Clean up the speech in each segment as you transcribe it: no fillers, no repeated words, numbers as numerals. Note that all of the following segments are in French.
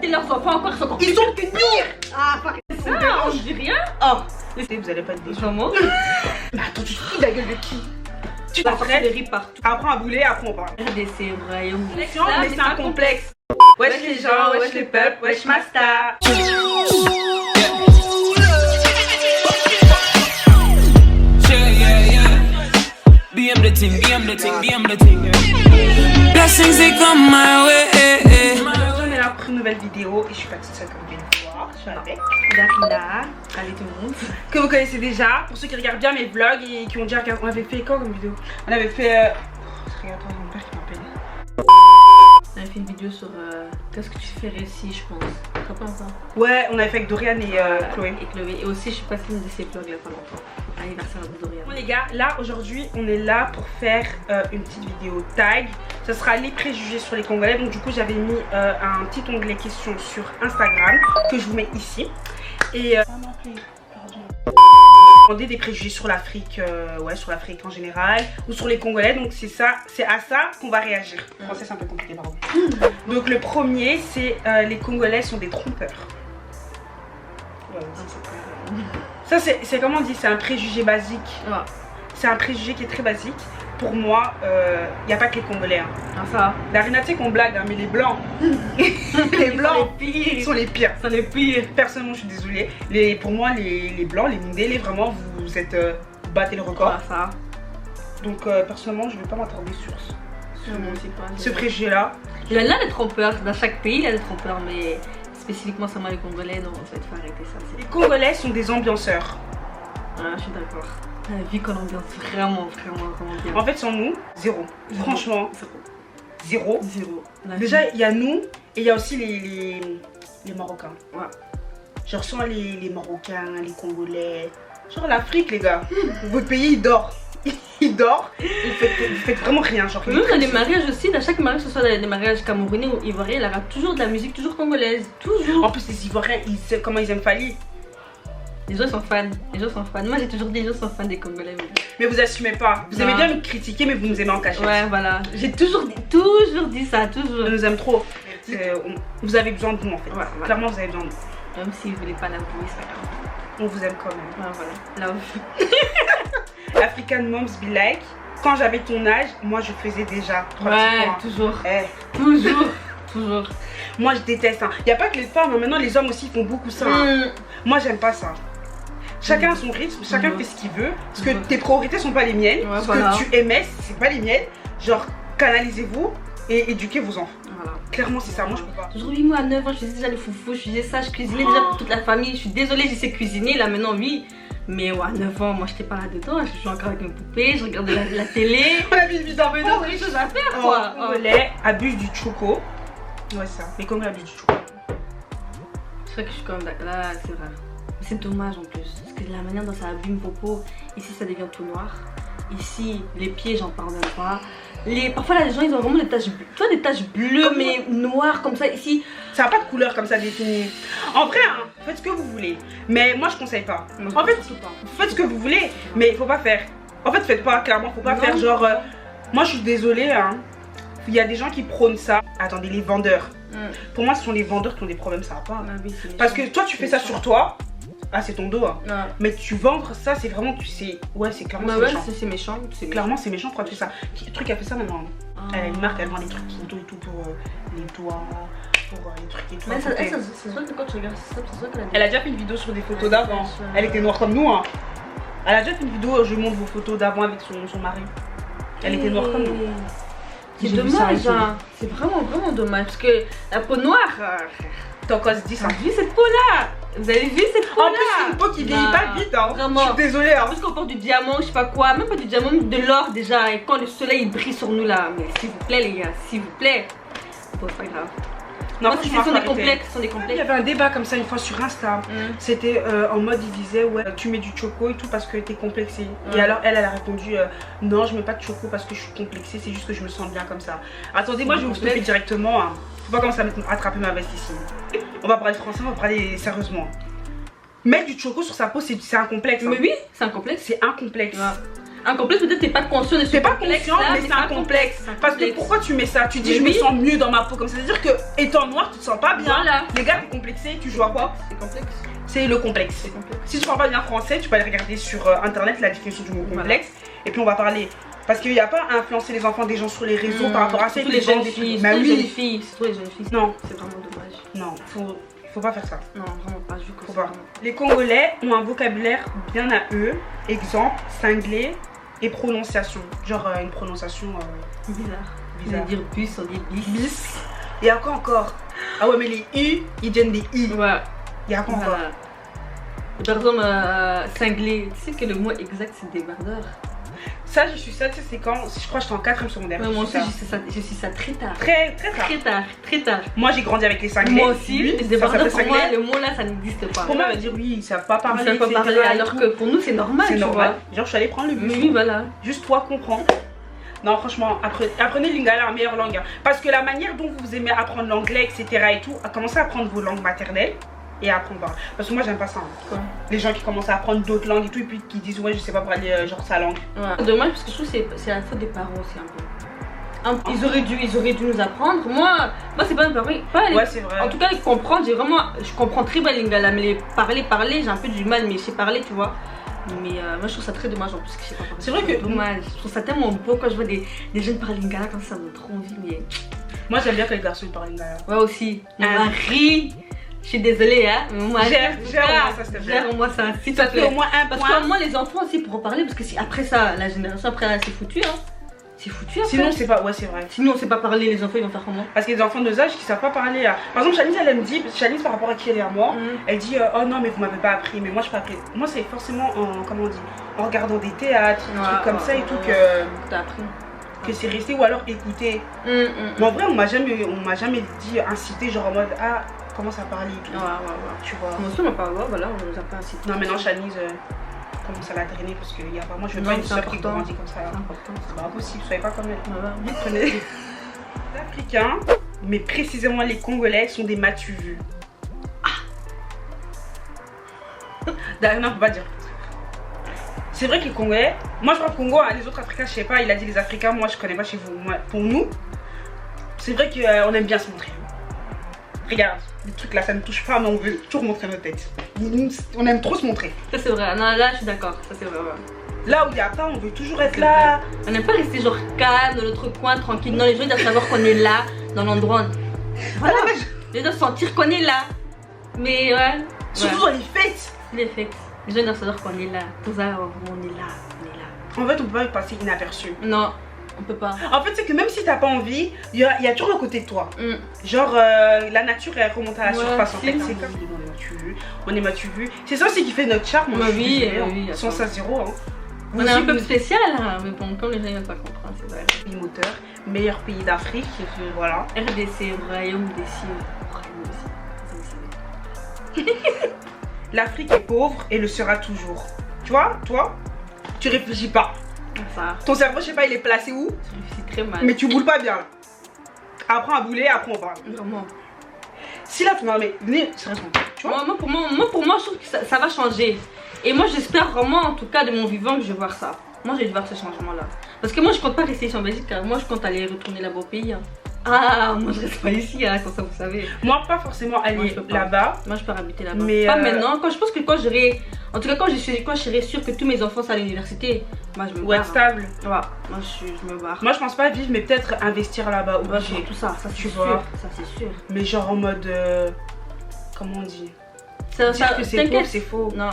Et leurs enfants encore, ils sont pire. Ah, on dit rien. Oh, vous allez pas être déçus. Comment? Mais attends, tu te fous de la gueule de qui? Tu vas faire des riz partout. Apprends à bouler, après on parle. RDC, royaume. Mais c'est un complexe. Wesh les gens, wesh les peuples, wesh ma star. BM the thing, BM the thing, BM the thing. Blessings they come my way. On est là pour une nouvelle vidéo et je suis pas toute seule comme une fois. Je suis avec Darina, allez tout le monde, que vous connaissez déjà. Pour ceux qui regardent bien mes vlogs et qui ont déjà regardé, on avait fait quoi comme vidéo? On avait fait. Regarde pas mon père qui m'appelle. On avait fait une vidéo sur qu'est-ce que tu ferais ici, je pense. Tu te rappelles ça? Ouais, on avait fait avec Dorian et Chloé. Et Chloé. Et aussi, je suis passée une de ces vlogs là pas longtemps. Anniversaire de Dorian. Bon les gars, là aujourd'hui on est là pour faire une petite vidéo tag. Ce sera les préjugés sur les Congolais. Donc du coup j'avais mis un petit onglet questions sur Instagram que je vous mets ici. Et demander des préjugés sur l'Afrique, ouais, sur l'Afrique en général ou sur les Congolais. Donc c'est ça, c'est à ça qu'on va réagir. Le français c'est un peu compliqué pardon. Donc le premier c'est les Congolais sont des trompeurs. Ouais, ça c'est comment on dit, c'est un préjugé basique. Ouais. C'est un préjugé qui est très basique. Pour moi, il n'y a pas que les Congolais. Hein. Ah, ça. Darina, tu sais qu'on blague, hein, mais les blancs, les blancs sont les pires. Sont les pires. Personnellement, je suis désolée. pour moi, les blancs, les Mindélé, vraiment, vous êtes battez le record. Ah, ça. Donc, personnellement, je ne vais pas m'attarder sur ce préjugé-là. Il y en a des trompeurs. Dans chaque pays, il y a des trompeurs, mais spécifiquement seulement les Congolais, non, en fait, faut arrêter ça. Les Congolais sont des ambianceurs. Ah, je suis d'accord. La vie qu'on ambiance vraiment bien. En fait, sans nous, zéro. Franchement, zéro. Déjà, il y a nous et il y a aussi les Marocains. Ouais. Genre, sans les Marocains, les Congolais. Genre, l'Afrique, les gars. Votre pays, il dort. Il dort. Vous faites vraiment rien. Genre, même dans les mariages aussi, dans chaque mariage, que ce soit des mariages camerounais ou ivoiriens, il y aura toujours de la musique, toujours congolaise. Toujours. En plus, les Ivoiriens, comment ils aiment Fally. Les gens sont fans, Moi j'ai toujours dit les gens sont fans des Congolais. Mais vous assumez pas. Vous aimez bien nous critiquer, mais vous nous aimez en cachette. Ouais, voilà. J'ai toujours dit ça, toujours. On nous aime trop. Vous avez besoin de nous en fait. Ouais, voilà. Clairement, vous avez besoin de nous. Même si vous voulez pas l'avouer, c'est pas grave. On vous aime quand même. Ouais, voilà. Love. African moms be like. Quand j'avais ton âge, moi je faisais déjà. Ouais, toujours. Toujours. Moi je déteste. Il n'y a pas que les femmes, maintenant les hommes aussi font beaucoup ça. Moi j'aime pas ça. Chacun a son rythme, chacun fait ce qu'il veut. Parce que tes priorités sont pas les miennes. Ce que tu aimais, c'est pas les miennes. Genre, canalisez-vous et éduquez vos enfants. Voilà. Clairement, c'est ça. Moi, je peux pas. Aujourd'hui, moi à 9 ans, je faisais déjà le foufou, je faisais ça, je cuisinais déjà pour toute la famille. Je suis désolée, je sais cuisiner. Là maintenant, oui. Mais ouais, à 9 ans, moi j'étais pas là-dedans. Je jouais encore avec mes poupées, je regardais la télé. On a mis une vidéo. On avait des choses à faire quoi. Les Congolais abusent du choco. Ouais, ça. Les Congolais abusent du choco. C'est vrai que je suis comme là, c'est vrai. C'est dommage en plus, parce que la manière dont ça abîme Popo, ici ça devient tout noir. Ici, les pieds, j'en parle même pas. Parfois là, les gens ils ont vraiment des taches, tu vois, des taches bleues mais noires comme ça. Ici, ça n'a pas de couleur comme ça définie. En vrai, hein, faites ce que vous voulez. Mais moi je conseille pas. En fait, faites ce que vous voulez, mais il faut pas faire. En fait, faites pas, clairement, faut pas faire genre. Moi je suis désolée, hein. Il y a des gens qui prônent ça. Attendez, les vendeurs. Pour moi, ce sont les vendeurs qui ont des problèmes, ça va pas. Parce que toi, tu fais ça sur toi. Ah, c'est ton dos. Hein. Mais tu vendre ça, c'est vraiment, tu sais. Ouais, c'est clairement c'est méchant. Clairement, c'est méchant quand tu fais ça. Le truc a fait ça maintenant. Elle a une marque, elle vend des trucs photos et tout pour les doigts, pour les trucs et tout. Mais ça se voit que quand tu regardes ça, ça se voit qu'elle a. Elle a déjà fait une vidéo sur des photos d'avant. Elle était noire comme nous. Hein. Elle a déjà fait une vidéo, je montre vos photos d'avant avec son mari. Elle était noire comme nous. C'est dommage, hein. C'est vraiment dommage parce que la peau noire. T'as encore dit ça. Vous avez vu cette peau là? Vous avez vu cette peau là? En plus, c'est une peau qui vieillit pas vite, hein. Vraiment. Je suis désolée, hein. Parce qu'on porte du diamant, je sais pas quoi, même pas du diamant, même de l'or déjà. Et quand le soleil brille sur nous là, mais s'il vous plaît, les gars, s'il vous plaît. Bon, c'est pas grave. Non, ce sont des complexes, Il y avait un débat comme ça une fois sur Insta. C'était en mode, il disait ouais, tu mets du choco et tout parce que t'es complexée. Et alors elle a répondu non, je mets pas de choco parce que je suis complexée, c'est juste que je me sens bien comme ça. Attendez, moi je vais vous stopper directement. Hein. Faut pas commencer à attraper ma veste ici. On va parler français, on va parler sérieusement. Mettre du choco sur sa peau, c'est un complexe. Mais oui, c'est un complexe. C'est un complexe. Un complexe, peut-être t'es pas conscient de ce complexe. T'es pas conscient, mais c'est un complexe. Parce que pourquoi tu mets ça? Tu dis, je me sens mieux dans ma peau. Comme ça veut dire que, étant noir, tu te sens pas bien. Voilà. Les gars, t'es complexé, tu joues à quoi? C'est complexe. C'est le complexe. Si tu parles pas bien français, tu peux aller regarder sur internet la définition du mot complexe. Et puis on va parler. Parce qu'il n'y a pas à influencer les enfants des gens sur les réseaux par rapport à ça. Les jeunes filles. Mais oui. C'est toi les jeunes filles. Non. C'est vraiment dommage. Non, faut pas faire ça. Non, vraiment pas. Faut pas. Les Congolais ont un vocabulaire bien à eux. Exemple, cinglé et prononciation. Genre une prononciation bizarre. On va dire bus, on dit bis. Bis. Et à quoi encore? Ah ouais, mais les U, ils viennent des I. Ouais. Et à quoi encore? Par exemple, cinglé. Tu sais que le mot exact c'est débardeur. Ça, je suis ça, tu sais, c'est quand, je crois que j'étais en 4ème secondaire. Ouais, moi aussi, je suis ça très tard. Très tard. Moi, j'ai grandi avec les cinglés. Moi aussi, les débardeurs, pour moi, le mot là, ça n'existe pas. Pour moi, on va dire oui, ils savent pas parler. Ils savent pas parler, alors que pour nous, c'est normal. C'est normal. Genre, je suis allée prendre le bus. Oui, voilà. Juste toi, comprends. Non, franchement, apprenez Lingala, la meilleure langue. Hein. Parce que la manière dont vous aimez apprendre l'anglais, etc. et tout, commencez à apprendre vos langues maternelles. Et apprendre. Parce que moi j'aime pas ça. Hein. Les gens qui commencent à apprendre d'autres langues et tout, et puis qui disent ouais, je sais pas parler genre sa langue. Ouais. Dommage parce que je trouve que c'est la faute des parents aussi un peu. Ils auraient dû nous apprendre. Moi c'est pas mes parents. Ouais, c'est vrai. En tout cas, comprendre, je comprends très bien Lingala, mais les parler, j'ai un peu du mal, mais je sais parler, tu vois. Mais moi je trouve ça très dommage en plus que je sais pas parler. C'est vrai que dommage. Je trouve ça tellement beau quand je vois des jeunes parler Lingala, quand ça me donne trop envie. Mais moi j'aime bien que les garçons parlent Lingala. Ouais aussi. Mon mari. Je suis désolée, hein, mais moi, gère ça, s'il te plaît. Gère-moi ça, si ça fait au moins un point. Parce que moi, les enfants aussi pourront parler, parce que si après ça, la génération après là, c'est foutu, hein. C'est foutu après. Sinon, c'est pas, ouais, c'est vrai. Sinon, on sait pas parler, les enfants, ils vont faire comment? Parce qu'il y a des enfants de nos âges qui savent pas parler. Hein. Par exemple, Chalice, elle me dit, Chalice, par rapport à qui elle est à moi, elle dit, oh non, mais vous m'avez pas appris, mais moi, je peux appris. Moi, c'est forcément en, comment on dit, en regardant des théâtres, des trucs comme ça et tout que. T'as appris. Que c'est resté ou alors écouter. Mais en vrai, on m'a jamais dit inciter, genre en mode, ah, commence à parler et tout. Tu vois. Moi aussi, on m'a pas, voilà, on nous a pas incité. Non, maintenant, Chalice commence à la drainer parce qu'il y a pas. Moi, je veux pas une soeur qui grandit comme ça. C'est pas impossible, soyez pas comme elle. Prenez. Les Africains, mais précisément les Congolais, sont des matu-vus. Ah non, on peut pas dire. C'est vrai que les Congolais, moi je parle Congo, hein, les autres Africains, je sais pas, il a dit les Africains, moi je connais pas chez vous. Moi, pour nous, c'est vrai qu'on aime bien se montrer. Regarde, les trucs là, ça ne touche pas, mais on veut toujours montrer notre tête. On aime trop se montrer. Ça c'est vrai, non, là je suis d'accord, ça c'est vrai. Là où il n'y a pas, on veut toujours être là. On n'aime pas rester genre calme dans notre coin, tranquille. Non, les gens doivent savoir qu'on est là, dans l'endroit. Voilà, les gens doivent sentir qu'on est là. Mais ouais. Surtout dans les fêtes. Les fêtes. Les gens doivent savoir qu'on est là. Tout ça, on est là. En fait, on peut pas passer inaperçu. Non, on peut pas. En fait, c'est que même si t'as pas envie, il y a toujours un côté de toi. Genre, la nature, elle remonte à la surface. En fait, c'est comme on est matu-vu. C'est ça aussi qui fait notre charme. Oui. Sans ça, zéro. Hein. On est un peu spécial, hein, mais bon, comme les gens ne veulent pas comprendre, c'est vrai. Pays moteur, meilleur pays d'Afrique, voilà. RDC, Royaume des cieux. L'Afrique est pauvre et le sera toujours. Tu vois, toi, tu réfléchis pas. Ça. Ton cerveau, je sais pas, il est placé où? Tu réfléchis très mal. Mais tu boules pas bien. Apprends à bouler, après on parle. Vraiment. Si là, non mais, venez, sérieusement. Tu vois? Moi, pour moi, je trouve que ça va changer. Et moi, j'espère vraiment, en tout cas, de mon vivant, que je vais voir ça. Moi, je vais voir ce changement-là. Parce que moi, je compte pas rester ici en Belgique, car moi, je compte aller retourner là-bas au pays. Hein. Ah, moi, je reste pas ici, hein, comme ça, vous savez. Moi, pas forcément aller là-bas. Moi, je peux habiter là-bas. Mais pas maintenant. Je pense que quand j'aurai. En tout cas, quand je serai sûre que tous mes enfants sont à l'université, moi, je me barre. Ou être stable. Ouais, moi, je me barre. Moi, je pense pas vivre, mais peut-être investir là-bas. Ouais, tout ça, tu vois. Ça, c'est sûr. Mais genre en mode. Comment on dit? Dire que c'est pauvre, c'est faux. Non.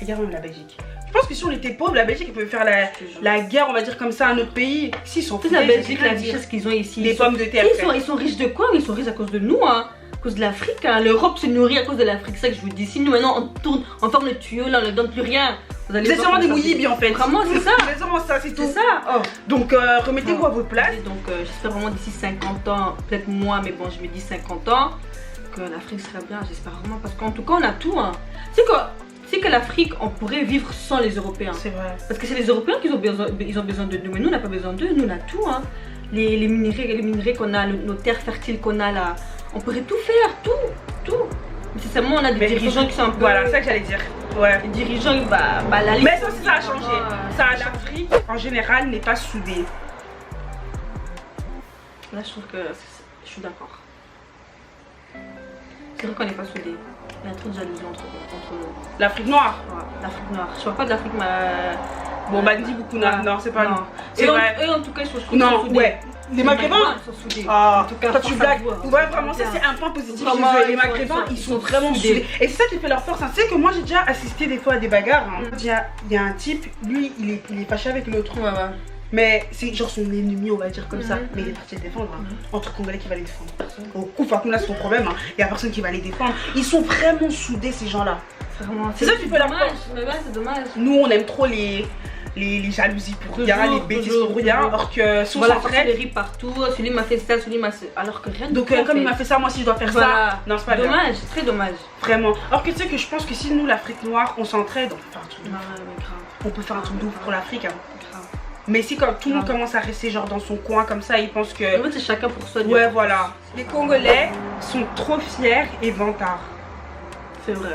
Regarde même la Belgique. Je pense que si on était pauvre, la Belgique pouvait faire la guerre, on va dire comme ça, à notre pays. Si ils sont foutus, la Belgique, la richesse qu'ils ont ici. Les pommes de terre. Ils sont riches de quoi? Mais ils sont riches à cause de nous, hein. À cause de l'Afrique. Hein. L'Europe se nourrit à cause de l'Afrique. C'est ça que je vous dis. Si nous maintenant on tourne, on ferme le tuyau, là, on ne donne plus rien. Vous êtes sûrement des mouillibis en fait. Vraiment, c'est ça. C'est sûrement ça, c'est tout. C'est ça. Oh. Donc remettez-vous à votre place. Donc j'espère vraiment d'ici 50 ans, peut-être moins, mais bon, je me dis 50 ans, que l'Afrique sera bien. J'espère vraiment. Parce qu'en tout cas, on a tout. Hein. C'est que l'Afrique, on pourrait vivre sans les Européens. C'est vrai. Parce que c'est les Européens qui ont besoin de nous. Mais nous, on n'a pas besoin d'eux. Nous, on a tout. Hein. Les minéraux qu'on a, nos terres fertiles qu'on a là. On pourrait tout faire, tout. Mais c'est seulement on a des dirigeants qui sont un peu. Voilà, c'est ça que j'allais dire. Ouais. Les dirigeants, la mais ça a changé. L'Afrique, en général, n'est pas soudée. Là, je trouve que je suis d'accord. C'est vrai qu'on n'est pas soudés. Il y a trop de jalousie entre nous. L'Afrique noire? Ouais, l'Afrique noire. Je parle pas de l'Afrique, mais. Bon, Bandi, beaucoup, non, c'est pas nous. C'est vrai. Eux, en tout cas, ils sont soudés. Non, ouais. Les Maghrébins sont soudés. Ah, en tout cas, toi tu blagues. Ouais, vraiment, ça c'est un point positif chez eux. Les Maghrébins, ils sont vraiment soudés. Et c'est ça qui fait leur force. Tu sais que moi j'ai déjà assisté des fois à des bagarres. Il y a un type, lui, il est fâché avec l'autre. Ouais. Mais c'est genre son ennemi, on va dire comme ça. Mais il est parti les défendre. Entre Congolais qui va les défendre. Au coup, là c'est son problème. Il y a personne qui va les défendre. Ils sont vraiment soudés, ces gens-là. C'est ça qui fait leur force. Mais ouais, c'est dommage. Nous, on aime trop les jalousies pour rien, les bêtises pour rien, alors que si on s'entraide, les rips partout, celui m'a fait ça, celui m'a alors que rien de donc comme il m'a fait ça, moi si je dois faire ça, non c'est pas dommage, c'est très dommage. Vraiment. Alors que tu sais que je pense que si nous l'Afrique noire, on s'entraide, on peut faire un truc de ouf. On peut faire un truc de ouf pour l'Afrique. Mais si comme tout le monde commence à rester genre dans son coin comme ça, ils pensent que en fait, c'est chacun pour soi. Ouais, voilà. Les Congolais sont trop fiers et vantards. C'est vrai.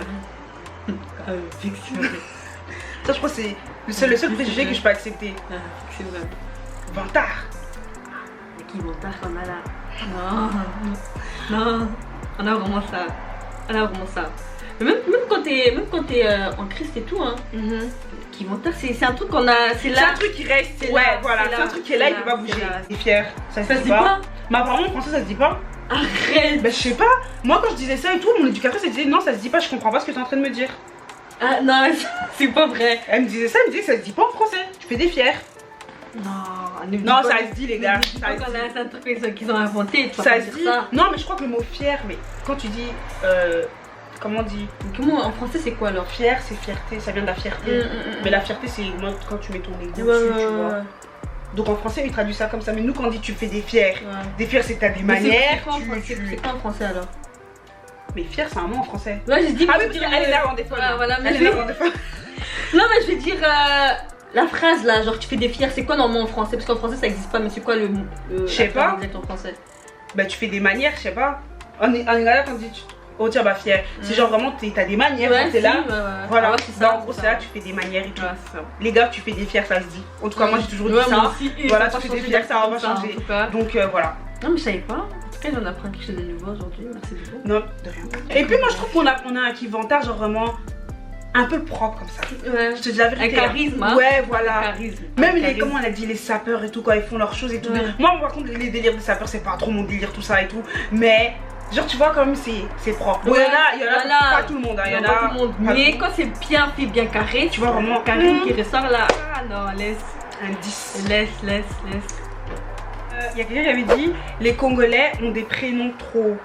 Ça je crois que c'est le seul préjugé que je peux accepter. C'est vrai. Vantard. Mais qui vantard qu'on a là? Non. On a vraiment ça. Mais même quand t'es en Christ et tout, hein. Qui vantard, c'est un truc qu'on a. C'est un truc qui reste. Ouais, voilà. C'est un truc qui est là, il peut pas bouger. Il est fier. Ça se dit pas. Mais apparemment en français ça se dit pas. Arrête. Ben je sais pas. Moi quand je disais ça et tout, mon éducatrice elle disait non ça se dit pas, je comprends pas ce que tu es en train de me dire. Ah non, c'est pas vrai. Elle me disait ça, elle me disait que ça se dit pas en français. Tu fais des fiers. Non, ça se dit les gars. C'est un truc qu'ils ont inventé. Ça se dit. Non mais je crois que le mot fier, mais quand tu dis comment on dit? Comment en français c'est quoi alors? Fier c'est fierté, ça vient de la fierté. Mais la fierté c'est quand tu mets ton ego dessus, tu vois. Donc en français ils traduisent ça comme ça, mais nous quand on dit tu fais des fiers, des fiers c'est que t'as des manières. C'est quoi en français alors? Mais fier c'est un mot en français. Ouais j'ai dit. Ah oui parce qu'elle est néerlandophone. Voilà, mais elle est néerlandophone. Non mais je vais dire la phrase là, genre tu fais des fiers, c'est quoi normalement en français? Parce qu'en français ça existe pas, mais c'est quoi le je sais pas. Exact en français? Bah tu fais des manières, je sais pas. En Angleterre quand on dit oh tiens bah fier, c'est genre vraiment t'as des manières quand t'es là. Voilà, en gros c'est là tu fais des manières et tout. Les gars tu fais des fiers ça se dit. En tout cas moi j'ai toujours dit ça. Voilà tu fais des fiers ça va changer. Donc voilà. Non mais je savais pas. En tout cas j'en apprends quelque chose de nouveau aujourd'hui, merci beaucoup. Non de rien. Et puis moi je trouve qu'on a un qui vantard genre vraiment un peu propre comme ça. Ouais. Je te dis la vérité. Un charisme. Ouais voilà. Charisme. Même les comment on a dit les sapeurs et tout quand ils font leurs choses et tout. Moi par contre les délires des sapeurs c'est pas trop mon délire tout ça et tout. Mais genre tu vois comme c'est propre. Bon, il y en a pas tout le monde, il y en a pas tout le monde. Mais quand c'est bien fait, bien carré, tu vois vraiment Karine qui ressort là. Ah non, laisse. Un 10. Laisse. Il y a quelqu'un qui avait dit les Congolais ont des prénoms trop.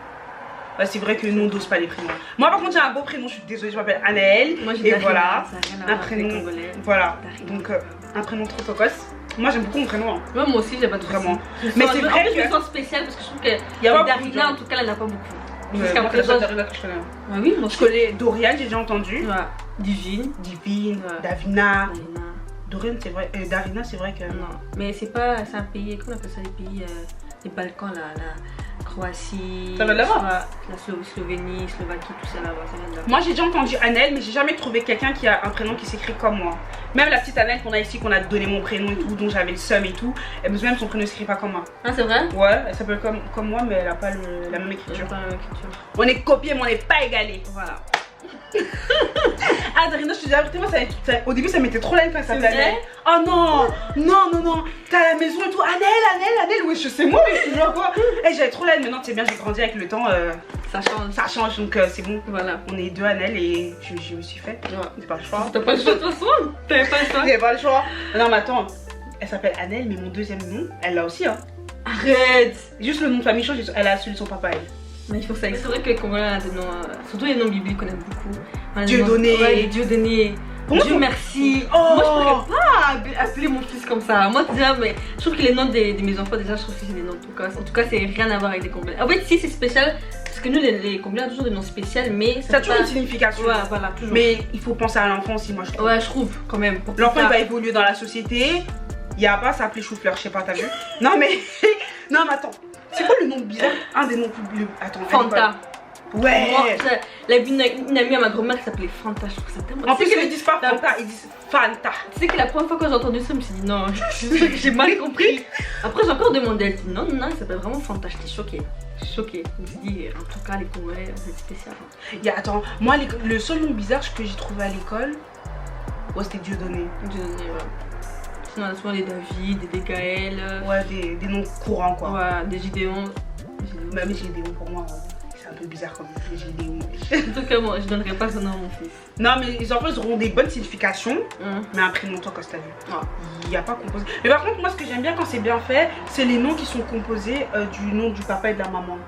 Bah, c'est vrai que nous on dose pas les prénoms. Moi par contre j'ai un beau prénom, je suis désolée, je m'appelle Anaëlle. Et voilà, un prénom. Voilà. Donc un prénom trop tocos. Moi j'aime beaucoup mon prénom. Moi aussi j'aime pas tout vraiment. Mais c'est vrai que je me sens spéciale parce que je trouve que y a Darina en tout cas elle en a pas beaucoup. Jusqu'à présent Darina que je connais. Oui, moi je connais Dorian, j'ai déjà entendu. Divine, Davina. Dorian c'est vrai, Darina c'est vrai que non. Mais c'est pas, c'est un pays, comment on appelle ça les pays, les Balkans là, la Croatie, ça vient de là-bas. La Slovénie, Slovaquie, tout ça là-bas, ça vient de là-bas. Moi j'ai déjà entendu Annelle, mais j'ai jamais trouvé quelqu'un qui a un prénom qui s'écrit comme moi. Même la petite Annelle qu'on a ici, qu'on a donné mon prénom et tout, dont j'avais le seum et tout, même son prénom ne s'écrit pas comme moi. Ah c'est vrai? Ouais, elle s'appelle comme moi, mais elle a pas la même écriture. On est copiés, mais on n'est pas égalés. Voilà. Ah Darina, je te dis la vérité, moi au début ça m'était trop la haine quand ça s'appelait Annelle. Oh non, t'as la maison et tout, Annelle, oui je sais moi, mais je vois quoi. J'avais trop la haine, maintenant tu sais bien j'ai grandi avec le temps, ça change donc c'est bon. Voilà, on est deux Annelle et je me suis faite. J'ai pas le choix. T'as pas le choix de toute façon. T'avais pas le choix. Non mais attends, elle s'appelle Annelle mais mon deuxième nom, elle l'a aussi hein. Arrête. Juste le nom de famille change, elle a celui de son papa elle. Mais il faut ça, c'est vrai que les Congolais ont des noms, surtout les noms bibliques qu'on aime beaucoup. Dieudonné. Ouais, Dieudonné. Dieu merci. Moi je pourrais pas appeler mon fils comme ça. Moi déjà, mais je trouve que les noms de mes enfants déjà, je trouve que c'est des noms de tout cas. En tout cas, c'est rien à voir avec des Congolais. En fait, si c'est spécial, parce que nous les Congolais ont toujours des noms spéciaux, mais ça a toujours une signification. Ouais, voilà, toujours. Mais il faut penser à l'enfant aussi, moi je trouve. Ouais, je trouve quand même. L'enfant il va évoluer dans la société. Il y a pas s'appeler chou-fleur, je sais pas, t'as vu? Non mais attends. C'est quoi le nom bizarre? Un des noms plus. Attends. Fanta. Ouais. Moi, la vie une amie à ma grand-mère qui s'appelait Fanta, je trouve ça tellement. En plus, ils ne disent pas Fanta, ils disent Fanta. Tu sais que la première fois que j'ai entendu ça, je me suis dit non, j'ai mal compris. Après, j'ai encore demandé, elle dit non, non, il s'appelle vraiment Fanta, j'étais choquée. Choquée. Je me suis dit, en tout cas, les Congolais, c'est spécial. Attends, moi, le seul nom bizarre que j'ai trouvé à l'école, c'était Dieudonné. Dieudonné, ouais. Sinon, on a souvent des David, des Gaël. Ouais, des noms courants, quoi. Ouais, des Gideon. Même Gideon, pour moi, c'est un peu bizarre comme les Gideon. En tout cas, moi, je donnerais pas ce nom à mon fils. Non, mais les enfants, ils auront des bonnes significations, mais un prénom, toi, quand t'as vu. Il n'y a pas composé. Mais par contre, moi, ce que j'aime bien quand c'est bien fait, c'est les noms qui sont composés du nom du papa et de la maman.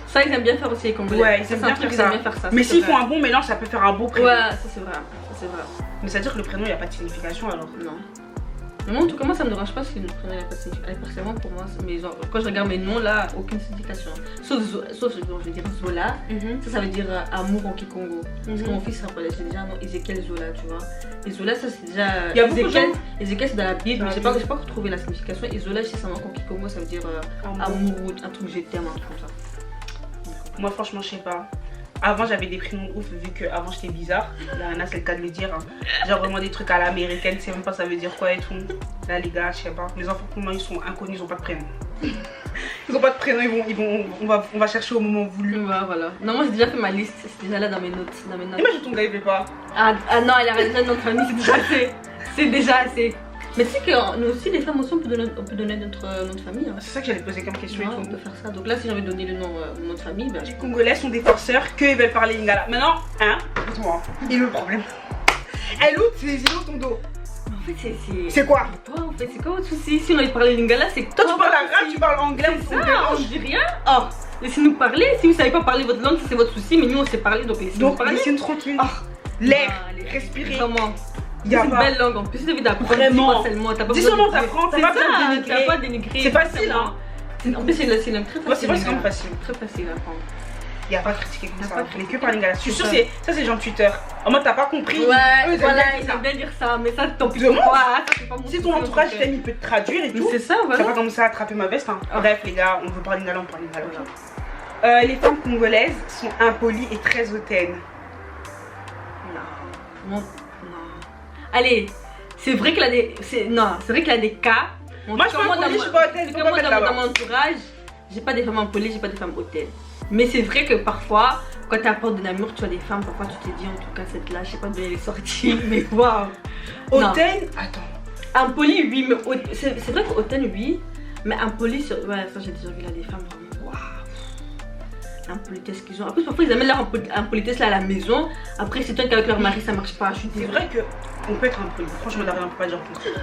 Ça, ils aiment bien faire aussi les Congolais. Ouais, ils aiment bien faire ça. Mais s'ils font un bon mélange, ça peut faire un beau prénom. Ouais, ça c'est vrai. Mais ça veut dire que le prénom, il n'y a pas de signification alors? Non. Mais moi, en tout cas, moi, ça me dérange pas si le prénom n'a pas de signification. Personnellement, pour moi, quand je regarde mes noms là, aucune signification. Sauf je vais dire Zola. Ça veut dire amour en Kikongo. Parce que mon fils s'appelle déjà Ezekiel Zola, tu vois. Et Zola, ça c'est déjà. Il y a beaucoup de gens. Ezekiel, c'est dans la Bible, mais j'ai pas retrouvé la signification. Et Zola, chez sa maman en Kikongo, ça veut dire amour, un truc je t'aime, un truc comme ça. Moi, franchement, je sais pas. Avant, j'avais des prénoms ouf vu que avant j'étais bizarre. Là, c'est le cas de le dire. Genre vraiment des trucs à l'américaine, tu sais même pas ça veut dire quoi et tout. Là, les gars, je sais pas. Les enfants, pour moi, ils sont inconnus, ils ont pas de prénom. Ils ont pas de prénom, on va chercher au moment voulu. Ouais, voilà. Non, moi j'ai déjà fait ma liste, c'est déjà là dans mes notes. Et moi, je tombe là, pas. Ah non, elle a raison, notre famille, c'est déjà assez. C'est déjà assez. Mais tu sais que nous aussi, les femmes aussi, on peut donner notre nom de famille. Hein. C'est ça que j'allais poser comme question. Ouais, on peut faire ça. Donc là, si j'ai envie de donner le nom de famille, ben... Les Congolais sont des forceurs qu'ils veulent parler lingala. Maintenant, hein, dis-moi, il est le problème. Elle ouvre, il est où ton dos? En fait, c'est quoi? Toi, en fait, c'est quoi votre souci? Si on a parlé lingala, c'est toi, tu parles arabe, tu parles anglais, c'est ça, on dit rien. Oh, laissez-nous parler. Si vous savez pas parler votre langue, c'est votre souci, mais nous, on sait parler, donc laissez-nous parler. Donc, laissez-nous tranquille. L'air, respirer. Vraiment. C'est une belle langue en plus, c'est d'apprendre. Vraiment. Dis seulement t'apprends, t'as pas dénigrer. C'est facile, hein. En plus, c'est une langue très facile. C'est vrai, c'est vraiment facile. Très facile à apprendre. Il n'y a pas de critiquer comme ça. On est que par lingala. Je suis sûre, ça c'est les gens de Twitter. En mode, t'as pas compris. Ouais, voilà, ils aiment bien dire ça. Mais ça, tant pis. Si ton entourage t'aime, il peut te traduire et tout. C'est ça, voilà. T'as pas commencé à attraper ma veste. Bref, les gars, on veut parler lingala, on parle lingala. Les femmes congolaises sont impolies et très hautaines. Non. Allez, c'est vrai qu'il a des. Non, c'est vrai qu'il a des cas. Moi, je suis pas hautaine. Dans mon entourage, j'ai pas des femmes impolies, j'ai pas des femmes hautaines. Mais c'est vrai que parfois, quand tu apportes de l'amour, tu as des femmes, parfois tu te dis en tout cas, cette là, je sais pas d'où elle est sortie, mais waouh. Hautaine, attends. Impolie, oui, mais c'est vrai que hautaine, oui. Mais impolie, ouais, ça j'ai déjà vu là des femmes vraiment waouh. L'impolitesse qu'ils ont. En plus, parfois ils amènent leur impolitesse là à la maison. Après, c'est toi qu'avec leur mari ça marche pas. C'est vrai que on peut être impoli. Franchement, Darien, on peut pas dire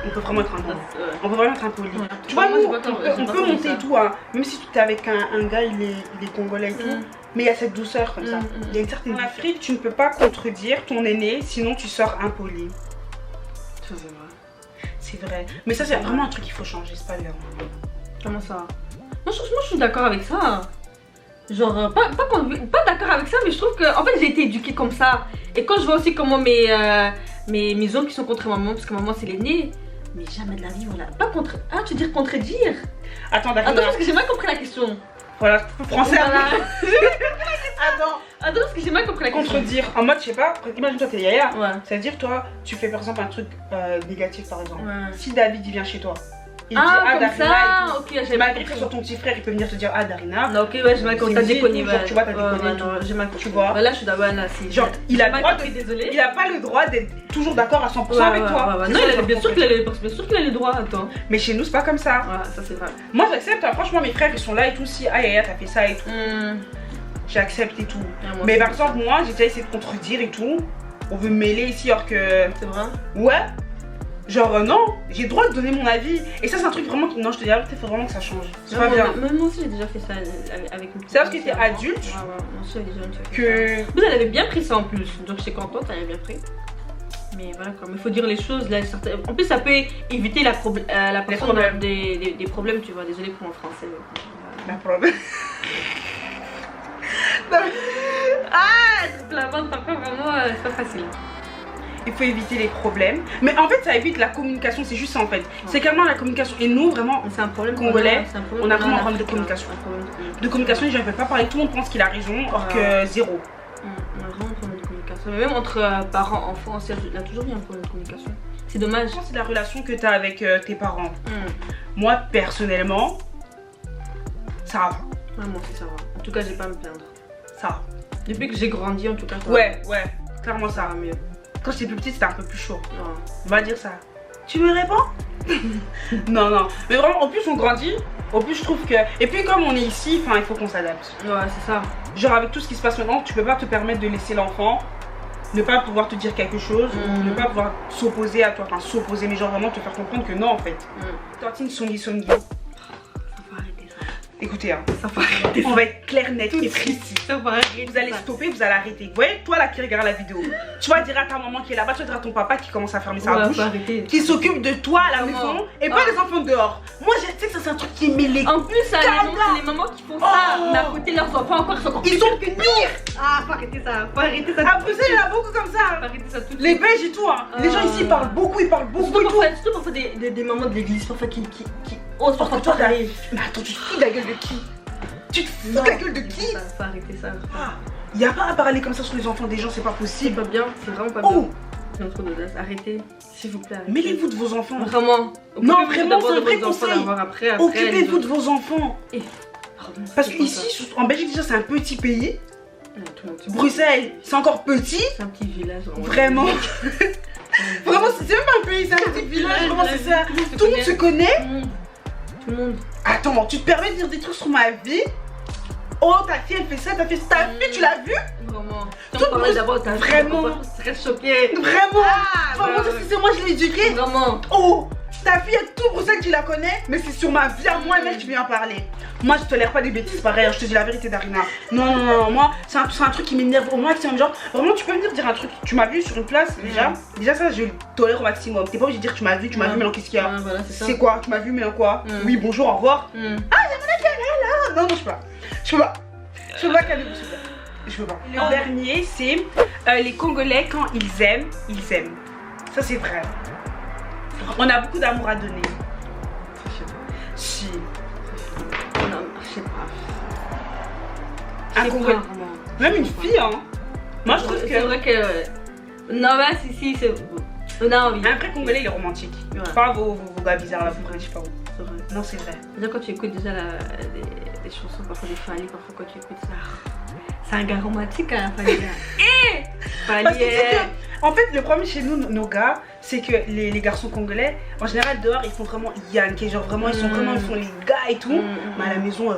on peut vraiment être impoli. On peut vraiment être impoli. Tu vois, nous, on peut monter et tout. Hein. Même si tu es avec un gars, il est congolais et tout. Mais il y a cette douceur comme ça. Il y a une certaine. En Afrique, tu ne peux pas contredire ton aîné, sinon tu sors impoli. Ça, c'est vrai. C'est vrai. Mais ça, c'est vraiment un truc qu'il faut changer. C'est pas bien. Comment ça? Moi, je suis d'accord avec ça. Genre, pas d'accord avec ça, mais je trouve que en fait j'ai été éduquée comme ça. Et quand je vois aussi comment mes oncles qui sont contre maman, parce que maman c'est l'aînée, mais jamais de la vie, voilà. Pas contre. Ah, tu veux dire contredire? Attends, d'accord. Attends, parce que j'ai mal compris la question. Voilà, français. Voilà. Attends, parce que j'ai mal compris la question. Contredire. En mode, je sais pas, imagine toi t'es yaya. Ouais. C'est-à-dire, toi, tu fais par exemple un truc négatif par exemple. Ouais. Si David il vient chez toi. Il dit comme Darina ça, ok, j'ai malgré que ce soit ton petit frère, il peut venir te dire Darina. Non, ok, ouais, j'ai mal compris. T'as déconné, tu vois, t'as déconné. J'ai mal compris. Tu vois. Là, je suis d'abord là, si. Genre, il a pas le droit d'être toujours d'accord à 100% avec toi. Non, bien sûr qu'il a les droits, attends. Mais chez nous, c'est pas comme ça. Ouais, ça c'est vrai. Moi, j'accepte, franchement, mes frères, ils sont là et tout. Si, Yaya, t'as fait ça et tout. J'accepte et tout. Mais par exemple, moi, j'ai déjà essayé de contredire et tout. On veut me mêler ici, alors que. C'est vrai? Ouais. Genre non, j'ai le droit de donner mon avis. Et ça c'est un truc vraiment qui... Non, je te dis la vérité, il faut vraiment que ça change. C'est pas bien. Même moi aussi j'ai déjà fait ça avec une... C'est parce que t'es adulte moi aussi j'ai déjà fait que... Ça. Mais elle avait bien pris ça en plus, donc j'étais contente, elle avait bien pris. Mais voilà quoi, il faut dire les choses là. En plus ça peut éviter la personne des problèmes, tu vois. Désolée pour mon français. La problème. Ah, la vente parfois vraiment c'est pas facile. il faut éviter les problèmes. Mais en fait, ça évite la communication, c'est juste ça en fait. C'est clairement la communication. Et nous, vraiment, c'est un problème congolais, on a vraiment un problème de communication. De communication, les gens ne veulent pas parler, tout le monde pense qu'il a raison, or que zéro. On a vraiment un problème de communication. Mais même entre parents, enfants, il y a toujours eu un problème de communication. C'est dommage. Je pense que c'est la relation que tu as avec tes parents. Moi, personnellement, ça va. Ouais, moi aussi, ça va. En tout cas, j'ai pas à me plaindre. Ça va. Depuis que j'ai grandi, en tout cas, ça ouais, clairement ça va mieux. Quand j'étais plus petite, c'était un peu plus chaud. On va dire ça. Tu me réponds? Non, non. Mais vraiment, en plus, on grandit. En plus, je trouve que. Et puis, comme on est ici, il faut qu'on s'adapte. Ouais, c'est ça. Genre, avec tout ce qui se passe maintenant, tu peux pas te permettre de laisser l'enfant ne pas pouvoir te dire quelque chose, ou ne pas pouvoir s'opposer à toi. Enfin, s'opposer, mais genre vraiment te faire comprendre que non, en fait. Tortine, songi. Écoutez, ça va arrêter. On va être clair, net et précis. Ça va arrêter. Vous allez stopper, vous allez arrêter. Vous voyez, toi là qui regarde la vidéo, tu vas dire à ta maman qui est là-bas, tu vas dire à ton papa qui commence à fermer sa bouche, qui s'occupe de toi à la maison et pas les enfants dehors. Moi, je sais que ça c'est un truc qui est mêlé. En plus, c'est les mamans qui font ça, mais à côté leurs enfants encore sont ils sont que pire. Ah, faut arrêter ça, faut arrêter ça. À Bruxelles, il y en a beaucoup comme ça. Faut arrêter ça tout de suite. Les Belges et tout, hein. Les gens ici parlent beaucoup, ils parlent beaucoup et tout. Surtout parfois des mamans de l'église, parfois qui osent parfois toi t'arrives. Mais attends, tu te fous de la gueule de qui? Tu te fous de la gueule de qui? Faut arrêter ça. Il n'y a pas à parler comme ça sur les enfants des gens, c'est pas possible. C'est pas bien, c'est vraiment pas bien. C'est trop d'audace, arrêtez, s'il vous plaît. Mêlez-vous de vos enfants. Vraiment. Non, vraiment, c'est un vrai conseil. Occupez-vous de vos enfants. Parce qu'ici, en Belgique, déjà, c'est un petit pays. Bruxelles, c'est encore petit. C'est un petit village. Vraiment. Vraiment, c'est même pas un pays, c'est un petit village. Vraiment, c'est ça. Tout le monde se connaît. Tout le monde. Attends, tu te permets de dire des trucs sur ma vie? Oh, ta fille elle fait ça, ta fille, tu l'as vu? Vraiment. Tout le monde d'abord, t'as vraiment. Je serais choquée. Vraiment. Vraiment, c'est moi je l'ai éduquée. Vraiment. Oh, ta fille a tout Bruxelles, tu la connais, mais c'est sur ma vie à moi, mec, tu viens parler. Moi, je tolère pas des bêtises pareilles, je te dis la vérité, Darina. Non, non, non, moi, c'est un truc qui m'énerve au maximum. Genre, vraiment, tu peux venir dire un truc. Tu m'as vu sur une place, déjà ça, je le tolère au maximum. T'es pas obligé de dire tu m'as vu, mais non, qu'est-ce qu'il y a? Voilà, c'est quoi? Tu m'as vu, mais non, quoi? Oui, bonjour, au revoir. Ah, j'aimerais qu'elle est là. Non, non, je peux pas. Je peux pas caler, je peux pas. Le dernier, c'est les Congolais, quand ils aiment, ils aiment. Ça, c'est vrai. On a beaucoup d'amour à donner. Si. Non, je sais pas. Un Congolais. Même une fille, hein. Moi, je trouve que. C'est vrai que. Non, bah, si, c'est. On a envie. Un vrai Congolais, il est romantique. Pas vos gars bizarres là, vous prenez, je sais pas où. C'est vrai. Non, c'est vrai. Déjà, quand tu écoutes déjà les chansons, parfois des Fali, parfois quand tu écoutes ça. C'est un gars romantique, hein, Fali. Parce que en fait, le problème chez nous, nos gars, c'est que les garçons congolais, en général, dehors, ils font vraiment Yann, qui est genre vraiment, ils font les gars et tout. Mais à la maison,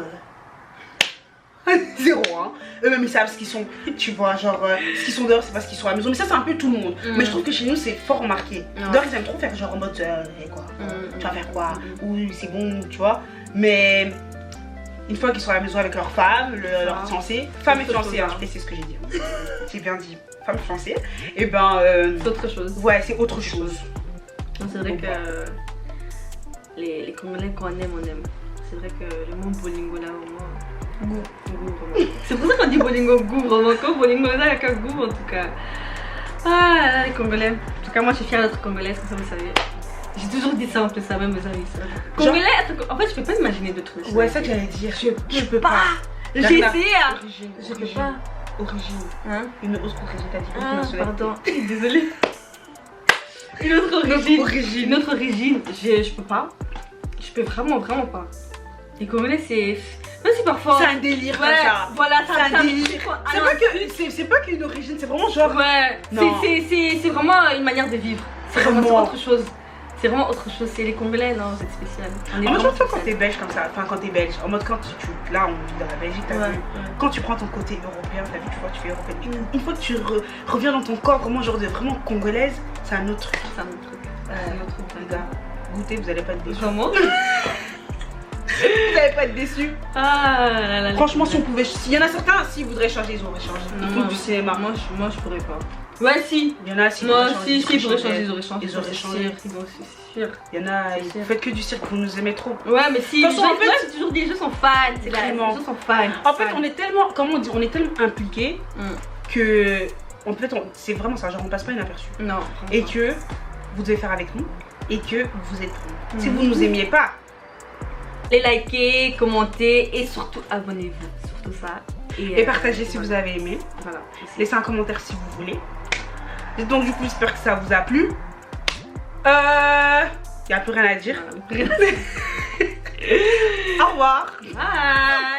zéro, hein. Eux-mêmes, ils savent ce qu'ils sont, tu vois, genre, ce qu'ils sont dehors, c'est parce qu'ils sont à la maison. Mais ça, c'est un peu tout le monde. Mais je trouve que chez nous, c'est fort remarqué. Dehors, ils aiment trop faire genre en mode, quoi, tu vas faire quoi? Ou c'est bon, tu vois. Mais une fois qu'ils sont à la maison avec leur femme, leur fiancé, femme et fiancé, hein, je précise ce que j'ai dit. J'ai bien dit. Femme fiancée, et ben c'est autre chose. Ouais, c'est autre chose. C'est vrai que les Congolais, quand on aime. C'est vrai que le mot bolingo là, vraiment. Goût. C'est pour ça qu'on dit bolingo goût, vraiment. Quand bolingo là, il n'y a qu'un goût en tout cas. Ah, les Congolais. En tout cas, moi je suis fière d'être congolaise, comme ça vous savez. J'ai toujours dit ça en plus, ça même mes amis. Congolais, en fait, je peux pas imaginer d'autres choses. Ouais, ça que j'allais dire. Je peux pas. J'ai essayé, hein. Je peux pas. Origine. Hein? Une autre origine, t'as dit autre nationalité. Pardon, désolée. Une autre origine. Une autre origine, je peux pas. Je peux vraiment pas. Les Congolais, c'est. Même si parfois. C'est un délire comme ça. Voilà, c'est un délire. C'est pas qu'une origine, c'est vraiment genre. Ouais, c'est vraiment une manière de vivre. C'est vraiment autre chose. C'est vraiment autre chose, c'est les Congolais, non, c'est spécial. Moi je trouve quand t'es belge comme ça, enfin quand t'es belge, en mode quand là on vit dans la Belgique, t'as vu, quand tu prends ton côté européen, t'as vu, tu vois, tu fais européenne. Une fois que tu reviens dans ton corps, vraiment genre de vraiment congolaise, c'est un autre truc. C'est un autre truc. Les gars, goûtez, vous allez pas être déçus. Vraiment. Vous allez pas être déçus. Ah là là. Franchement, si on pouvait, s'il y en a certains, s'ils voudraient changer, ils auraient changé. Ils font du cinéma. Moi je pourrais pas. Ouais, si. Il y en a, si. Moi, si, ils pourraient changer, ils auraient changé. Ils auraient changé. C'est sûr. Il y en a, vous faites que du cirque, vous nous aimez trop. Ouais, mais si. En fait, c'est toujours des gens sont fans. Vraiment. Les gens sont fans. En fait, on est tellement, comment on dit, on est tellement impliqués que en fait, c'est vraiment ça, genre on passe pas inaperçu. Non. Et que vous devez faire avec nous et que vous êtes prêts. Si vous nous aimiez pas, les likez, commentez et surtout abonnez-vous. Surtout ça. Et partagez si vous avez aimé. Voilà. Laissez un commentaire si vous voulez. Et donc du coup j'espère que ça vous a plu. Il n'y a plus rien à dire. Voilà. Au revoir. Bye.